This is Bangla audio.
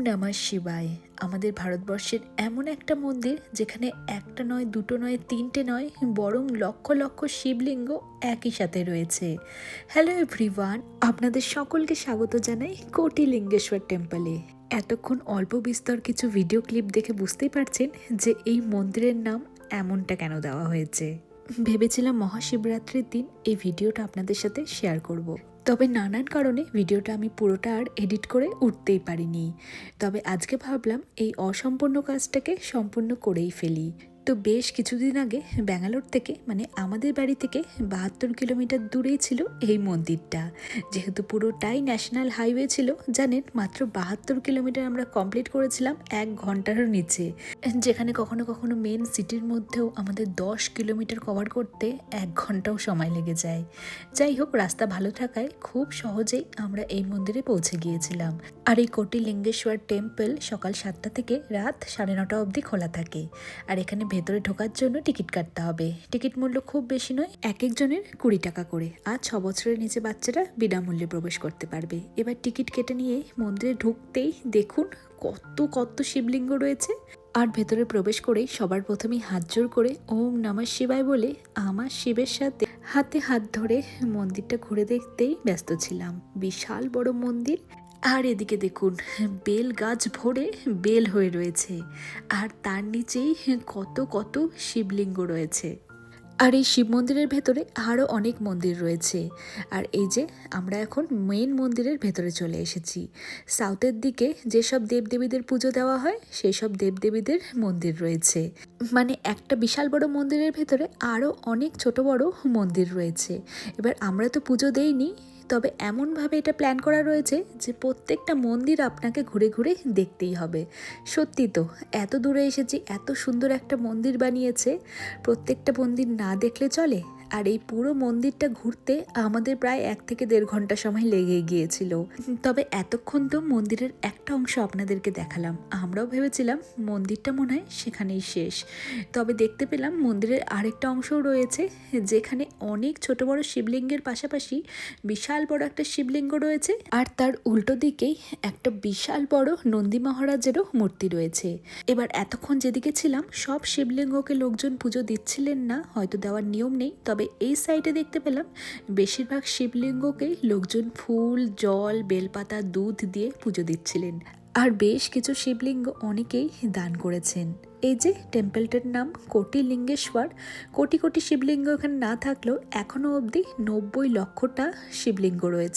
নমঃ শিবায়। আমাদের ভারতবর্ষের এমন একটা মন্দির যেখানে একটা নয়, দুটো নয়, তিনটে নয়, বরং লক্ষ লক্ষ শিবলিঙ্গ একই সাথে রয়েছে। হ্যালো এভরিওয়ান, আপনাদের সকলকে স্বাগত জানাই কোটি লিঙ্গেশ্বর টেম্পলে। এতক্ষণ অল্প বিস্তর কিছু ভিডিও ক্লিপ দেখে বুঝতেই পারছেন যে এই মন্দিরের নাম এমনটা কেন দেওয়া হয়েছে। ভেবেছিলাম মহাশিবরাত্রির দিন এই ভিডিওটা আপনাদের সাথে শেয়ার করব। তবে নানান কারণে ভিডিওটা আমি পুরোটা আর এডিট করে উঠতেই পারিনি। তবে আজকে ভাবলাম এই অসম্পূর্ণ কাজটাকে সম্পূর্ণ করেই ফেলি। তো বেশ কিছুদিন আগে ব্যাঙ্গালোর থেকে, মানে আমাদের বাড়ি থেকে 72 কিলোমিটার দূরেই ছিল এই মন্দিরটা। যেহেতু পুরোটাই ন্যাশনাল হাইওয়ে ছিল, জানেন, মাত্র 72 কিলোমিটার আমরা কমপ্লিট করেছিলাম 1 ঘন্টারও নিচে। যেখানে কখনো কখনো মেন সিটির মধ্যেও আমাদের 10 কিলোমিটার কভার করতে 1 ঘন্টাও সময় লেগে যায়। যাই হোক, রাস্তা ভালো থাকায় খুব সহজেই আমরা এই মন্দিরে পৌঁছে গিয়েছিলাম। আর এই কোটি লিঙ্গেশ্বর টেম্পল সকাল 7টা থেকে রাত 9:30 অবধি খোলা থাকে। আর এখানে ভেতরে ঢোকার জন্য টিকিট কাটতে হবে। টিকিট মূল্য খুব বেশি নয়, এক একজনের 20 টাকা করে। আর 6 বছরের নিচে বাচ্চারা বিনামূল্যে প্রবেশ করতে পারবে। এবার টিকিট কেটে নিয়ে মন্দিরে ঢুকতেই দেখুন কত কত শিবলিঙ্গ রয়েছে। আর ভেতরে প্রবেশ করেই সবার প্রথমেই হাত জোড় করে ওম নমঃ শিবায় বলে আমার শিবের সাথে হাতে হাত ধরে মন্দিরটা ঘুরে দেখতেই ব্যস্ত ছিলাম। বিশাল বড় মন্দির। আর এদিকে দেখুন বেল গাছ ভরে বেল হয়ে রয়েছে, আর তার নিচেই কত কত শিবলিঙ্গ রয়েছে। আর এই শিব মন্দিরের ভেতরে আরও অনেক মন্দির রয়েছে। আর এই যে আমরা এখন মেন মন্দিরের ভেতরে চলে এসেছি। সাউথের দিকে যেসব দেবদেবীদের পুজো দেওয়া হয় সেই সব দেবদেবীদের মন্দির রয়েছে। মানে একটা বিশাল বড় মন্দিরের ভেতরে আরও অনেক ছোট বড় মন্দির রয়েছে। এবার আমরা তো পুজো দেইনি, তবে এমনভাবে এটা প্ল্যান করা রয়েছে যে প্রত্যেকটা মন্দির আপনাকে ঘুরে ঘুরে দেখতেই হবে। সত্যি তো, এত দূরে এসেছি, এত সুন্দর একটা মন্দির বানিয়েছে, প্রত্যেকটা মন্দির না দেখলে চলে। আর এই পুরো মন্দিরটা ঘুরতে আমাদের প্রায় 1 থেকে 1.5 ঘন্টা সময় লেগে গিয়েছিল। তবে এতক্ষণ তো মন্দিরের একটা অংশ আপনাদেরকে দেখালাম। আমরাও ভেবেছিলাম মন্দিরটা মনে হয় সেখানেই শেষ। তবে দেখতে পেলাম মন্দিরের আরেকটা অংশও রয়েছে, যেখানে অনেক ছোট বড় শিবলিঙ্গের পাশাপাশি বিশাল বড় একটা শিবলিঙ্গ রয়েছে। আর তার উল্টো দিকেই একটা বিশাল বড় নন্দী মহারাজেরও মূর্তি রয়েছে। এবার এতক্ষণ যেদিকে ছিলাম সব শিবলিঙ্গকে লোকজন পুজো দিচ্ছিলেন না, হয়তো দেওয়ার নিয়ম নেই। তবে এই সাইডে দেখতে পেলাম বেশিরভাগ শিবলিঙ্গকেই লোকজন ফুল, জল, বেলপাতা, দুধ দিয়ে পুজো দিচ্ছিলেন। আর বেশ কিছু শিবলিঙ্গ অনেকেই দান করেছেন। এই যে টেম্পলটার নাম কোটি লিঙ্গেশ্বর। কোটি কোটি শিবলিঙ্গ এখানে না থাকলেও এখনো অবধি 90 লক্ষটা শিবলিঙ্গ রয়েছে।